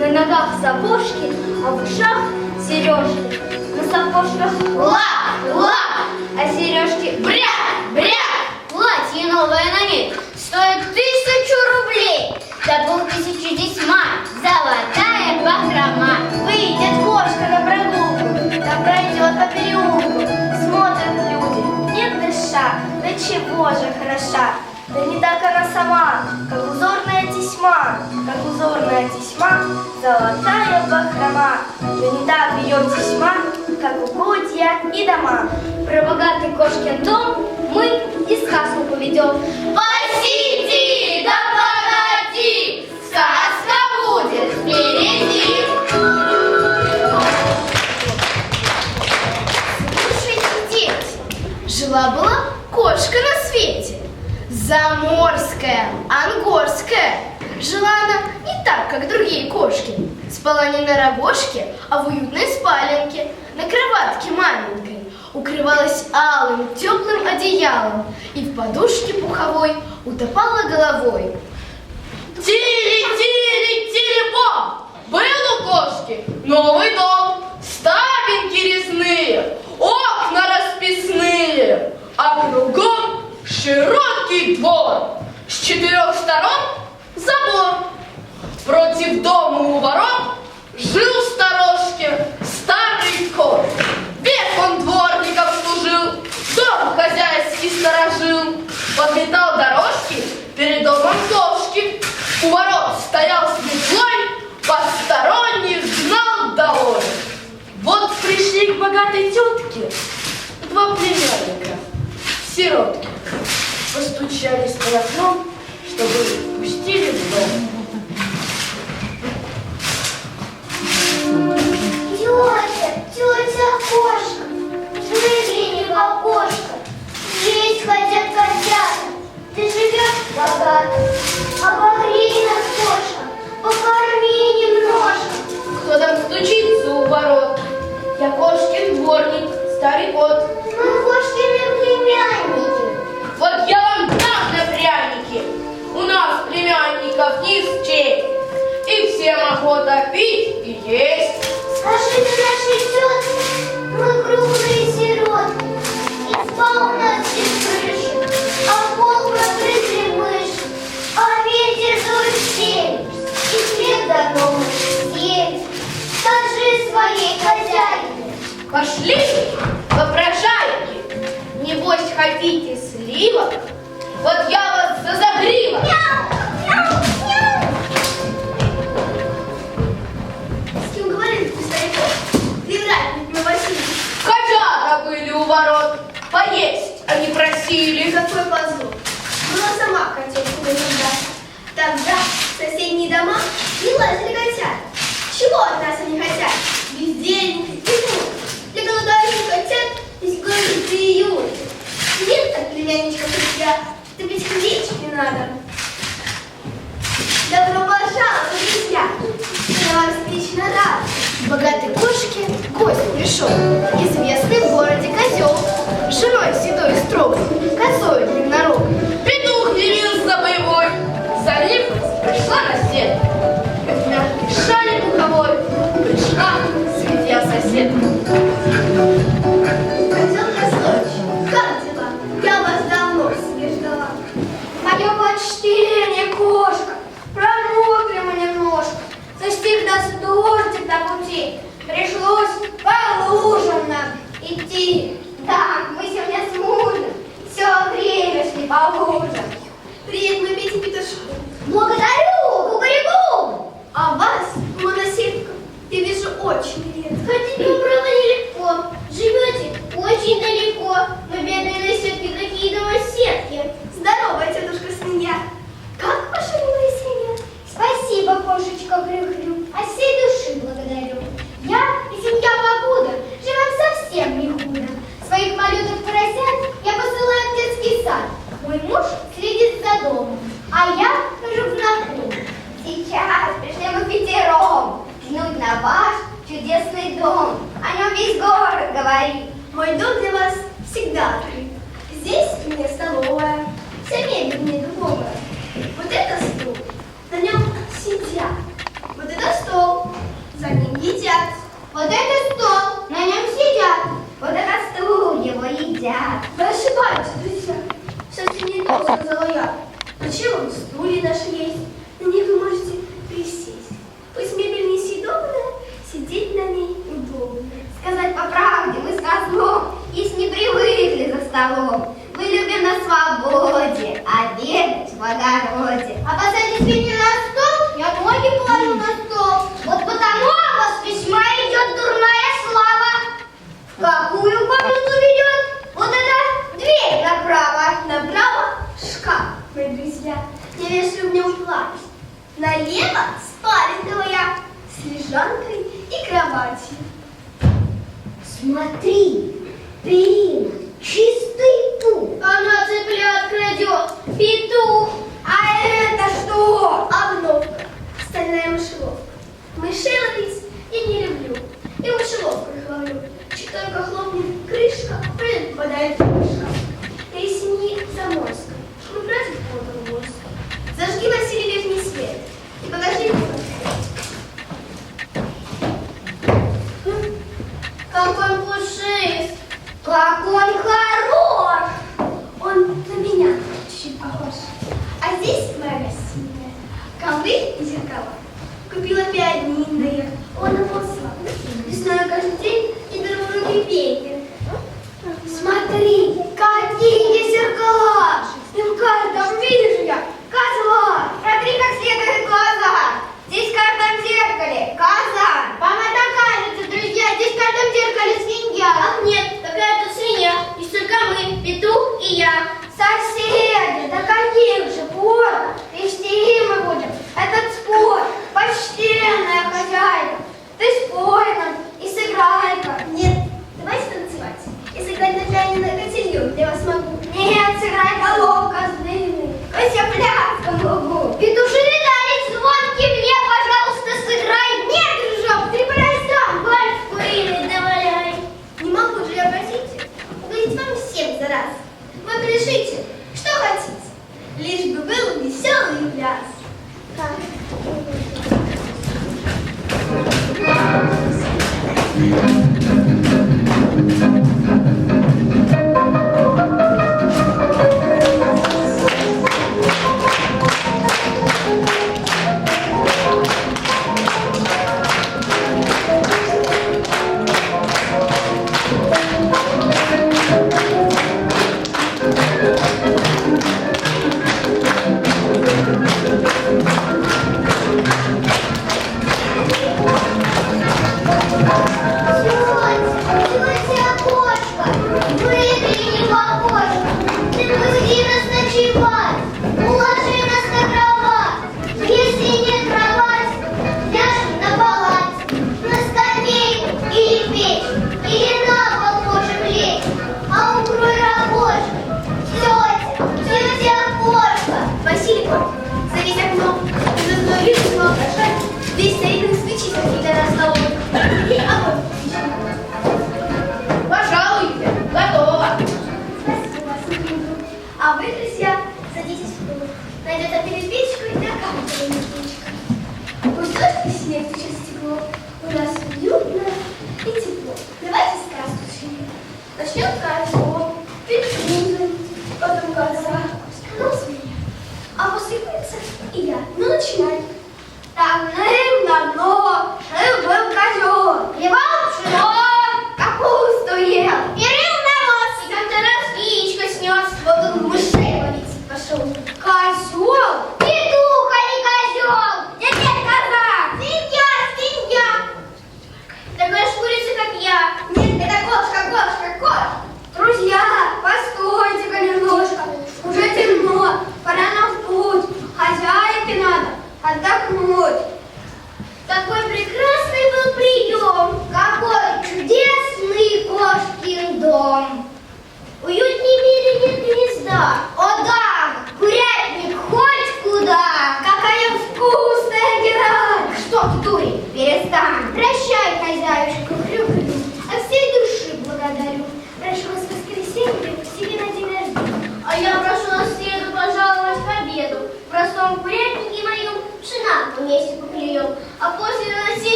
На ногах сапожки, а в ушах сережки. На сапожках ла, а сережки бря. Платье новое на ней стоит 1000 рублей. За 5000 десьма золотая бахрома. Выйдет кошка на прогулку, да пройдет по переулку. Смотрят люди, нет дыша, да чего же хороша. Да не так она сама, как узорная тесьма, золотая бахрома. Да не так ее тесьма, как угодья и дома. Про богатый кошкин дом мы и сказку поведем. Посиди, да погоди, сказка будет впереди. Слушайте, дети, жила-была кошка на свете. Заморская, ангорская. Жила она не так, как другие кошки. Спала не на рогожке, а в уютной спаленке, на кроватке маленькой. Укрывалась алым, теплым одеялом и в подушке пуховой утопала головой. Тири-тири-тири-бом! Был у кошки новый дом, ставеньки резные, окна расписные, а кругом широкий двор, с 4 сторон забор. Против дома у ворот жил в сторожке старый кот. Век он дворником служил, дом хозяйский сторожил, подметал дорожки перед домом кошки. У ворот стоял светлой, посторонних гнал долой. Вот пришли к богатой тетке 2 племянника, сиротки. Постучались под окном, чтобы пустили в дом. Тетя кошка, выгляни в окошко. Есть хотят котята, ты живешь богато. Обогрей нас, кошка, покорми немножко. Кто там стучится у ворот? Я кошкин дворник, старый кот. Мы кошкины племянники. Вот я вам дам на пряники. У нас племянников не счесть, и всем охота пить и есть. Скажи ты нашей тетке, мы круглые сироты. Изба у нас без крыши, а пол покрытый мыши. А ветер дует в щель, и снег до дома съедет. Скажи своей хозяйке. Пошли, попрошайки, небось хотите сливок? Вот я вас за загривок. С кем говорили ты, стариков? Привратник Василий. Котята были у ворот, поесть они просили. Какой позор. Была сама котенку дождаться. Тогда в соседние дома не лазили котята. Чего от нас они хотят? Бездельники и муки. Для голодающих котят есть город и июль. Нет так племянничка у тебя, ты ведь хлебчики надо. Добро пожаловать, друзья! Я вам встречно рад. К богатой кошке гость пришел, известный в городе козел, с женой седой и строгой, косой длиннорогой. Петух явился боевой, заливность пришла на свет. Как мягкий шалик пуховой пришла светя сосед. Козел Козлович, как дела? Я вас давно себе ждала. Мое почтение, кошка, промокли мы немножко. Застигнался дождик на пути, пришлось по лужам нам идти. Да, мы сегодня с мужем все время шли по лужам. Привет, мы Петя Петушку. Благодарю, кукареку! А вас, моносетка, я вижу очень редко. Хотите, очень далеко. Мы бедные наседки, такие домоседки. Здорово, тетушка свинья. Как ваша милая семья? Спасибо, кошечка Крю-Крю. От всей души благодарю. Я и семья Погода живем совсем не худо. Своих малюток поросят я посылаю в детский сад. Мой муж следит за домом, а я хожу в накру. Сейчас пришли мы пятером взглянуть на ваш чудесный дом. О нем весь город говорит. Мой дом для вас всегда открыт. Здесь у меня столовая, вся мебель мне дубовая. Вот это стул, на нем сидят. Вот это стол, за ним едят. Вот это стол, на нем сидят. Вот это стул, его едят. Вы ошибаетесь, друзья. Совсем не то, сказала я. Зачем вам стулья наши есть? На них вы можете присесть. Пусть мебель несъедобная, сидеть на ней удобно. Сказать по правде, мы с козлом есть не привыкли за столом. Мы любим на свободе, обедать в огороде. А посадить свинью на стол, я ноги положу на стол. Вот потому о вас весьма идет дурная слава. В какую комнату ведет? Вот эта дверь направо. Направо шкаф, мои друзья. Я вешаю в нем плащ. Налево спальня с лежанкой и кроватью. Смотри, перина, чистый пух. Она цыплят крадет, петух. А это что? Обновка, стальная мышеловка. Мышей ловить я не люблю. И мышеловку их ловлю. Чуть только хлопнет крышка, прыг попадает в шкаф. Я из семьи Заморской. Мы братьев Полтавгорска. Зажги, Василий, верхний свет. И покажи мне Как он пушист, как он хорош. он на меня чуть-чуть похож. А здесь моя гостиная. Ковры и зеркала. Купила пианино. Он опослал. Весной каждый день и беру в руки ветер. Смотри, какие зеркала. И в каждом вижу я козла. Протри как следует глаза. Здесь в каждом зеркале коза. Вам это кажется, друзья, здесь в каждом зеркале свинья. Ах нет, такая-то свинья. И только мы, петух и я. Соседи, да каких же пор? Вести мы будем этот спор. Почтенная хозяйка, ты спой нам и сыграй-ка. Нет, давайте танцевать. И сыграть на пианино котельон я вас могу. Нет, сыграй головка с длинной, хоть я пляском лугу. Петушиный танец звонкий мне, пожалуйста, сыграй. Нет, дружок, ты сам вальс куриный доваляй. Не могу же я, простите, угодить вам всем за раз. Вы решите, что хотите, лишь бы был веселый пляс. Все,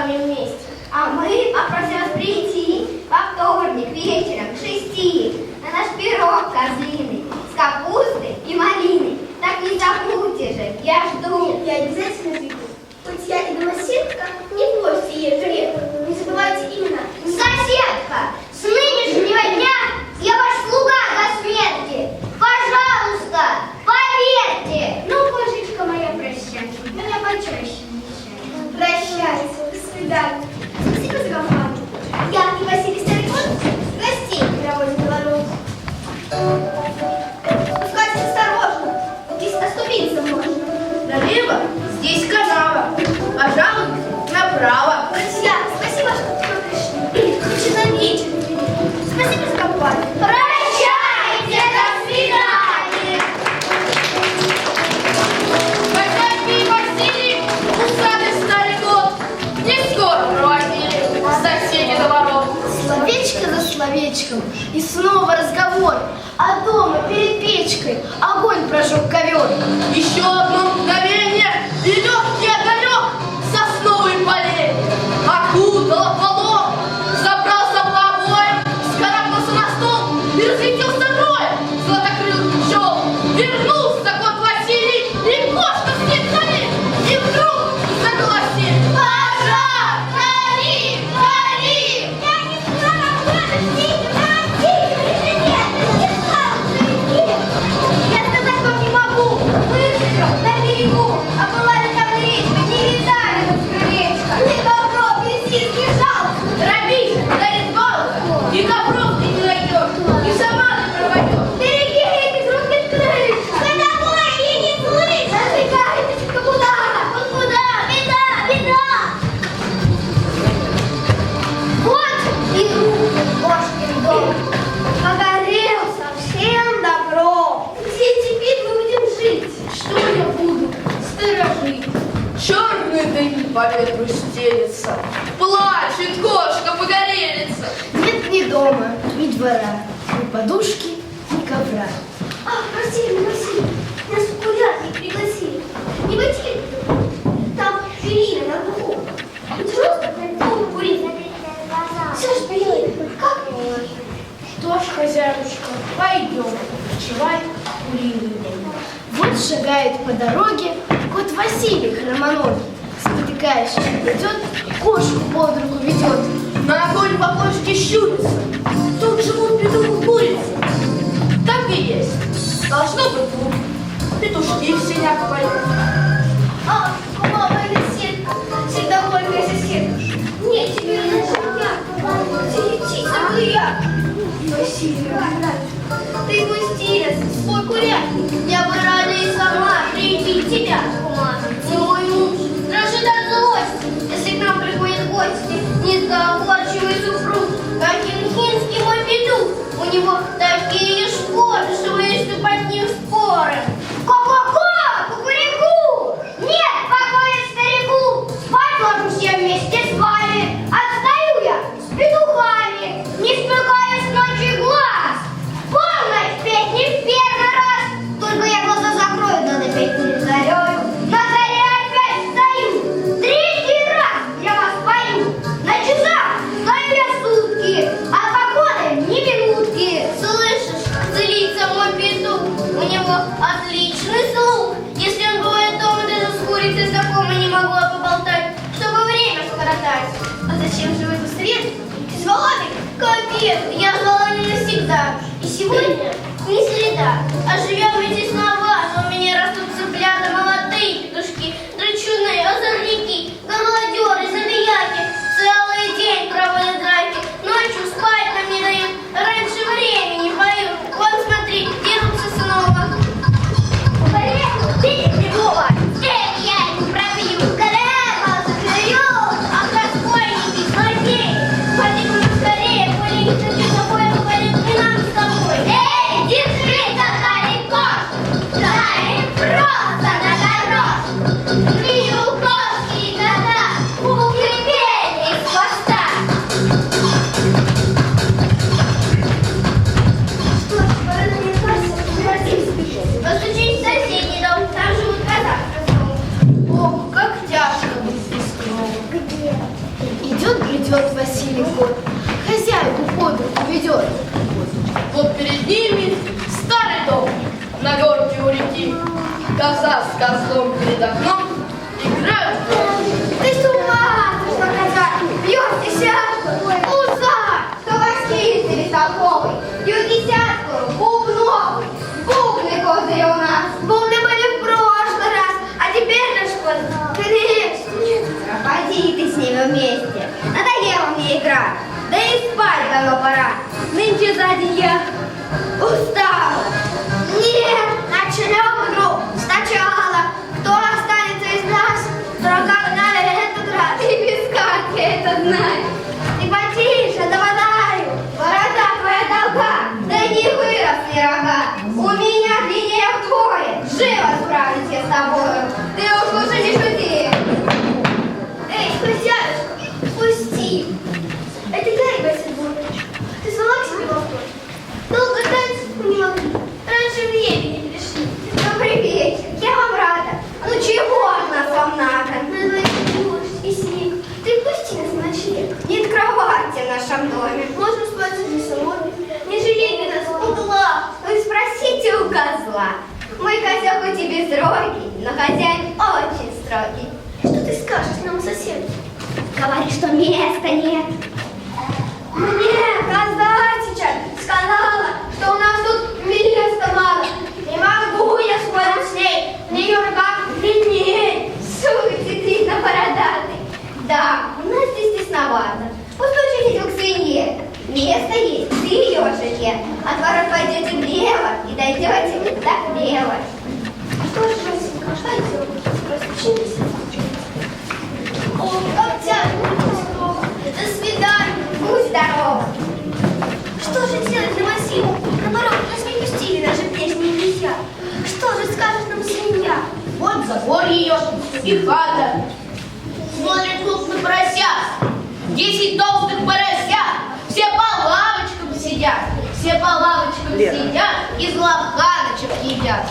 вами вместе. А мы попросим вас прийти во вторник вечером к 6 на наш пирог козлиный с капустой и малиной. Так не забудьте же, я жду. Я обязательно приду. Хоть я и домоседка, не бросьте ей грех. Не забывайте именно. Соседка, с нынешнего дня я ваш слуга до смерти. Пожалуйста, поверьте. Ну, божечка моя, прощайте. Меня почаще не мешает. Прощайте, до свидания. Спасибо за компанию. Я и Василий Старикон гостей проводим Белорус. Спускайтесь осторожно, вот здесь оступиться можно. Налево, здесь канава. Пожалуй, направо. Друзья, спасибо, что вы пришли. Лучше на вечер привели. Спасибо за компанию. Прощайте, до свидания. Хозяйки Василий, усатый старый год, не скоро проводили соседи до ворот. Словечко за словечком, и снова разговор. А дома перед печкой огонь прожег ковер. Еще одно мгновение, и легкий огонек сосновой полей окутал полом, забрался по обоям, скарабкался на стол и разлетелся роем златокрылых пчел. Вернулся кот Василий, и кошка с ним за ним, и вдруг заголосили: «Пожар! Гори! Гори!» Я не знала, подождите, подождите, нет, не знала, что Я сказать вам не могу. Выстрел на берегу, а была ли там речка, не видали мы скрылечко. Ты добро, вези, сбежал. Дробись, дарит балка, и добров ты не найдешь, и сама ты пропадешь. Береги реки, друг крыльца. Вы домой, я не слышу. Зажигайтесь, куда? Вот куда? Беда, беда. Вот и кошкин дом. Погорел совсем добро. Где теперь мы будем жить? Что я буду сторожить? Черный дым по ветру стелется, плачет кошка-погорелица. Нет ни дома, ни двора, ни подушки, ни ковра. Ах, Василий, Василий, нас в курятник пригласили. Не войти ли? Там перина на углу. Взрослых на дом курить. Все ж перина. Как мне? Что ж, хозяюшка, пойдем, ночевать куриный. Вот шагает по дороге кот Василий хромоногий, спотыкаясь, идет, кошку под руку ведет. На огонь по кошке щурится, тут живут петухи курицы. Так и есть, должно быть тут. Петушки в сенях поют. Ах, мама или сетка, всегда горькая соседка. Нет, тебе не я. Птица я. Василий, ты пустилась в свой курятник. Я бы рада и сама приютить тебя, кума. Но мой муж дрожит от злости, если к нам приходят гости. Несговорчивый супруг, как инхинский мой петух. У него такие шпоры, что боишься под ним споры. Ко-ко-ко, кукурику! Нет, покоя старику! Спать ложу все вместе с вами. Отстаю я с петухами, не смыкая с ночи глаз. Полночь петь не в первый раз. Только я глаза закрою, надо петь перед зарей. На заре опять встаю. Третий раз для вас пою. На часах стою я сутки, а погода ни минутки. Слышишь, злится мой петух. У него отличный слух. Если он бывает дома, даже с курицей знакомой не могла поболтать, чтобы время скоротать. А зачем же вы в свет? Ты звала меня к обеду? Я звала не навсегда. И сегодня ни следа. А живем мы здесь на вас. У меня растут цыплята, молодые петушки, драчуны, озорники, голодеры, забияки. Целый день проводят драки. Ночью спать нам не дают. Раньше времени поют. Вон смотри, дерутся снова. Порезу, видишь, прибыла. Всех я их пробью. Корова закрою. А разбойники, злодеи. Ходи мы скорее, коли не хочу тобой выходить, и нам с тобой. Эй, держи, Захарик, бредет Василий кот, хозяйку под руку ведет. Вот перед ними старый дом на горке у реки. Коза с козлом перед окном играют в гольф. Ты с ума сошла, коза! Бьет десятку! Луза! Кто восхитили толковый! Бьет десятку! Бубновый! Бубны козы у нас! Бубны были в прошлый раз, а теперь наш кот крепче! Пропади ты с ними вместе! Надоела мне игра! Да и спать давно пора! Нынче за день я устала! Нет! Начнем игру сначала! Кто останется из нас, дурака гнали этот раз, и без карты это знает. Ты потише, да водаю, борода твоя долга, да не выросли рога. У меня длиннее вдвое, живо справлюсь я с тобою. Ты уж лучше не шути. Эй, хозяюшка, пусти. Это я, Игорь Сидорович. Ты звала к себе в авто? Долго танцевать не могу. Раньше времени не пришли. Добрый вечер, я вам рада. Ну чего от нас вам надо? На дворе дождь и снег. Ты пусти нас на ночлег. Нет кровати в нашем доме. Можно спать за собой. Не жалейте нас в углах. Вы спросите у козла. Мой козел хоть и безрогий, но хозяин очень строгий. Что ты скажешь нам, соседу? Говори, что места нет. Мне коза сейчас сказала, что у нас тут места мало. Не могу я спорить с ней, в нее руках длиннее, сует длинно бородатый. Да, у нас здесь тесновато. Пусть лучше идите к свинье. Место есть, ты ее жене. От ворот пойдете влево и дойдете до хлева. Что же, Росенька, пойдем, распочинись. О, как тянет, до свидания, будь здоров. Что же делать для Василия? Наоборот, нас не пустили даже прежние друзья. Что же скажет нам свинья? Вот забор ее и хата. Смотрит клуб на поросят. 10 толстых поросят. Все по лавочкам сидят. Все по лавочкам сидят. Из лоханочек едят.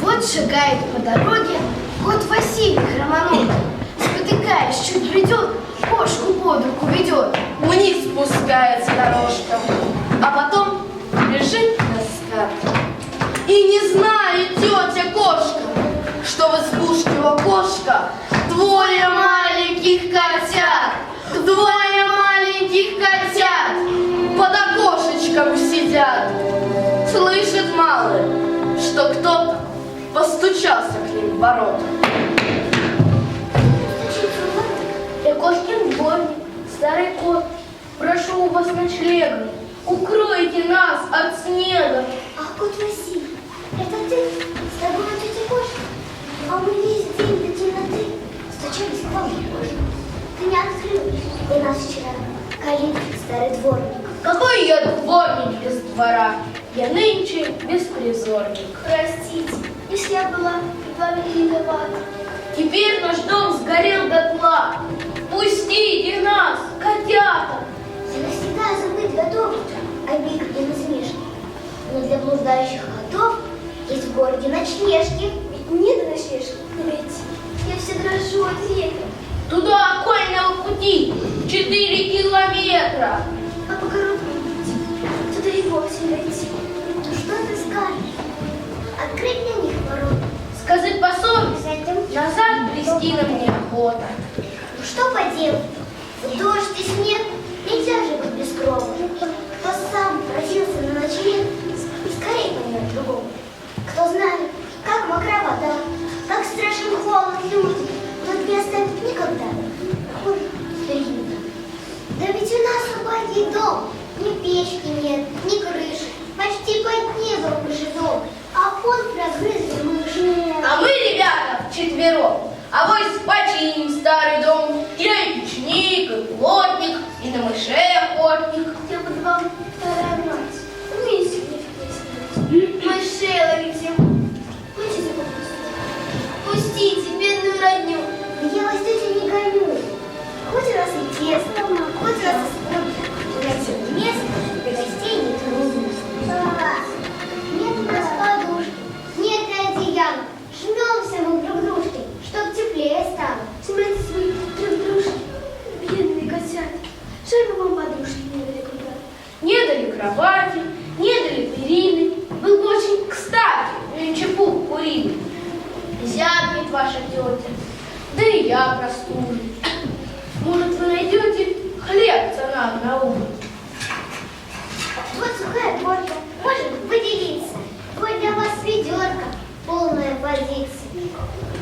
Вот шагает по дороге кот Василий хромоногий, спотыкаясь, чуть придет, кошку под руку ведет. Вниз спускается дорожка, а потом лежит на скате. И не знает тетя кошка, что в избушке у окошка двое маленьких котят, двое маленьких котят под окошечком сидят. Слышит малый, что кто-то постучался к ним в ворота. Я кошкин дворник, старый кот, прошу у вас ночлега, укройте нас от снега. Ах, кот Василий, это ты? С тобой тетя кошка? А мы весь день до темноты стучались к вам в кошку. Ты не открыл, и нас вчера калит старый дворник. Какой я дворник без двора, я нынче беспризорник. Простите, если я была перед вами виновата. Теперь наш дом сгорел дотла. Пустите нас, котята! Я навсегда забыть готов обид и насмешки. Но для блуждающих котов есть в городе ночлежки. Ведь не до ночлежки не найти. Я все дрожу от ветра. Туда окольного пути 4 километра. А по короткому пути туда и вовсе не дойти. Ну что ты скажешь? Открыть для них ворота. Сказать по совести, С этим назад брести нам неохота. Ну что поделать? В дождь и снег нельзя же быть без крова. Кто сам просился на ночлег, скорее поймет другого. Кто знает, как мокра вода, как страшен холод люди, тот не оставит никогда. Хуже принято. Да ведь у нас собаки дом, ни печки нет, ни крыши, почти под небом живем, а фон прогрызли мыши. А мы, ребята, вчетвером, авось починим старый дом. Я и печник, и плотник, и на мышей охотник. Я буду вам вторая мать. Умеете мне песни? Мышей ловите. Хотите попустить? Пустите бедную родню. Я вас, тетя, не гоню. Хоть раз и тесно, хоть раз и скудно. Найти место для гостей не трудно. Нет у нас подушки, нет и одеяла. Жмемся мы друг дружке, чтоб теплее стало. Смотрите свои друг дружки. Бедные котята. Жаль, бы вам подружки не дали куда. Не дали кровати, не дали перины. Был бы очень кстати, нынче пух куриный. Зябнет ваша тетя, да и я простужен. Может, вы найдете хлебца нам на ужин? Вот сухая горка, можем поделиться. Вот для вас ведерко, полная позиция.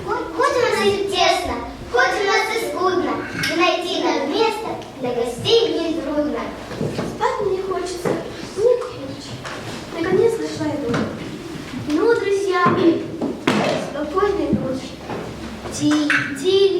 Хоть у нас и тесно, хоть у нас и скудно, но найти нам место для гостей не трудно. Спать мне хочется. Мне ключ. Наконец нашла я дом. Ну, друзья, спокойной ночи. Тихо, тихо.